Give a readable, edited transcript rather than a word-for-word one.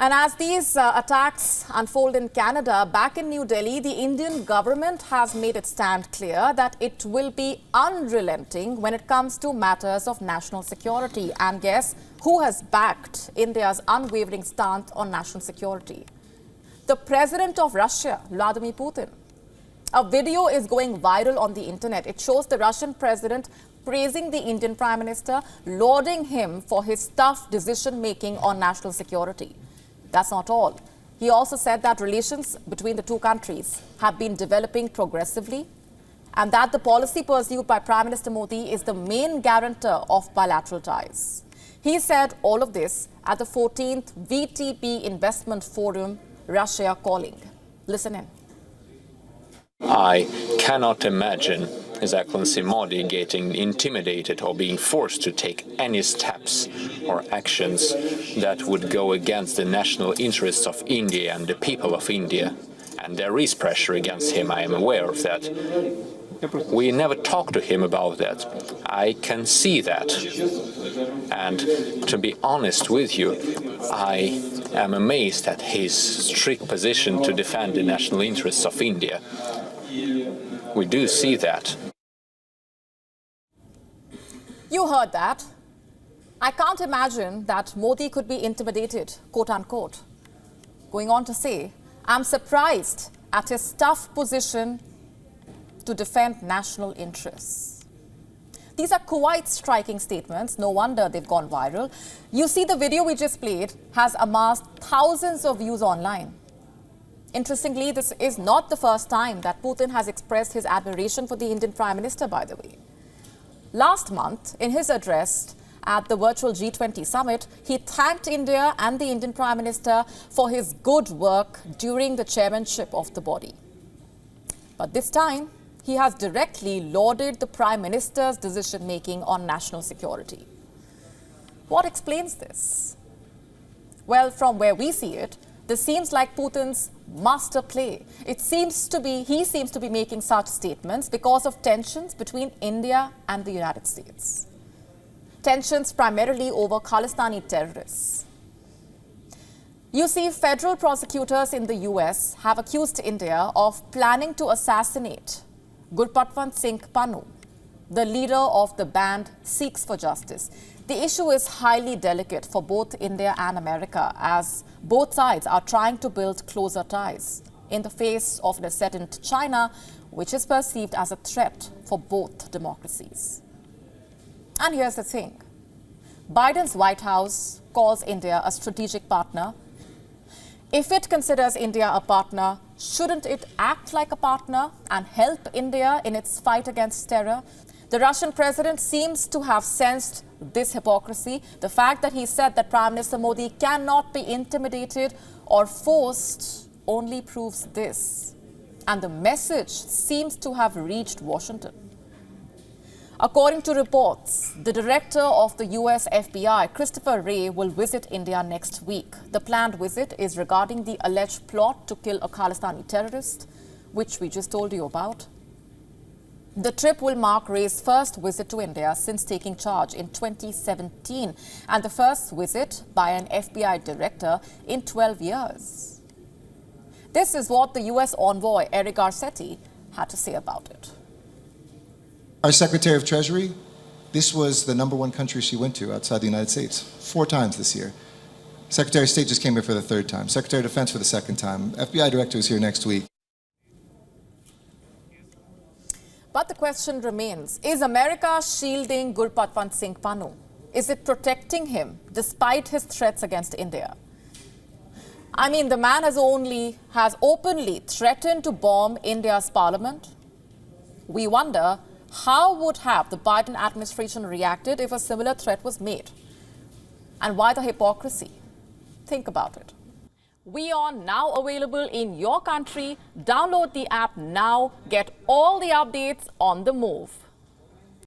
And as these attacks unfold in Canada, back in New Delhi, the Indian government has made its stand clear that it will be unrelenting when it comes to matters of national security. And guess who has backed India's unwavering stance on national security? The President of Russia, Vladimir Putin. A video is going viral on the internet. It shows the Russian president praising the Indian Prime Minister, lauding him for his tough decision-making on national security. That's not all. He also said that relations between the two countries have been developing progressively and that the policy pursued by Prime Minister Modi is the main guarantor of bilateral ties. He said all of this at the 14th VTP Investment Forum, Russia Calling. Listen in. I cannot imagine His Excellency Modi getting intimidated or being forced to take any steps or actions that would go against the national interests of India and the people of India. And there is pressure against him, I am aware of that. We never talk to him about that. I can see that. And to be honest with you, I am amazed at his strict position to defend the national interests of India. We do see that. You heard that. I can't imagine that Modi could be intimidated, quote unquote. Going on to say, I'm surprised at his tough position to defend national interests. These are quite striking statements. No wonder they've gone viral. You see, the video we just played has amassed thousands of views online. Interestingly, this is not the first time that Putin has expressed his admiration for the Indian Prime Minister, by the way. Last month, in his address at the virtual G20 summit, he thanked India and the Indian Prime Minister for his good work during the chairmanship of the body. But this time, he has directly lauded the Prime Minister's decision-making on national security. What explains this? Well, from where we see it, this seems like Putin's master play. He seems to be making such statements because of tensions between India and the United States. Tensions primarily over Khalistani terrorists. You see, federal prosecutors in the US have accused India of planning to assassinate Gurpatwant Singh Pannu, the leader of the band Sikhs for Justice. The issue is highly delicate for both India and America, as both sides are trying to build closer ties in the face of an ascendant China, which is perceived as a threat for both democracies. And here's the thing. Biden's White House calls India a strategic partner. If it considers India a partner, shouldn't it act like a partner and help India in its fight against terror? The Russian president seems to have sensed this hypocrisy. The fact that he said that Prime Minister Modi cannot be intimidated or forced only proves this. And the message seems to have reached Washington. According to reports, the director of the US FBI, Christopher Wray, will visit India next week. The planned visit is regarding the alleged plot to kill a Khalistani terrorist, which we just told you about. The trip will mark Wray's first visit to India since taking charge in 2017 and the first visit by an FBI director in 12 years. This is what the US envoy, Eric Garcetti, had to say about it. Our Secretary of Treasury, this was the #1 country she went to outside the United States, 4 times this year. Secretary of State just came here for the 3rd time. Secretary of Defense for the 2nd time. FBI Director is here next week. But the question remains, is America shielding Gurpatwant Singh Pannu? Is it protecting him despite his threats against India? I mean, the man has openly threatened to bomb India's parliament. We wonder, how would have the Biden administration reacted if a similar threat was made? And why the hypocrisy? Think about it. WION now available in your country. Download the app now. Get all the updates on the move.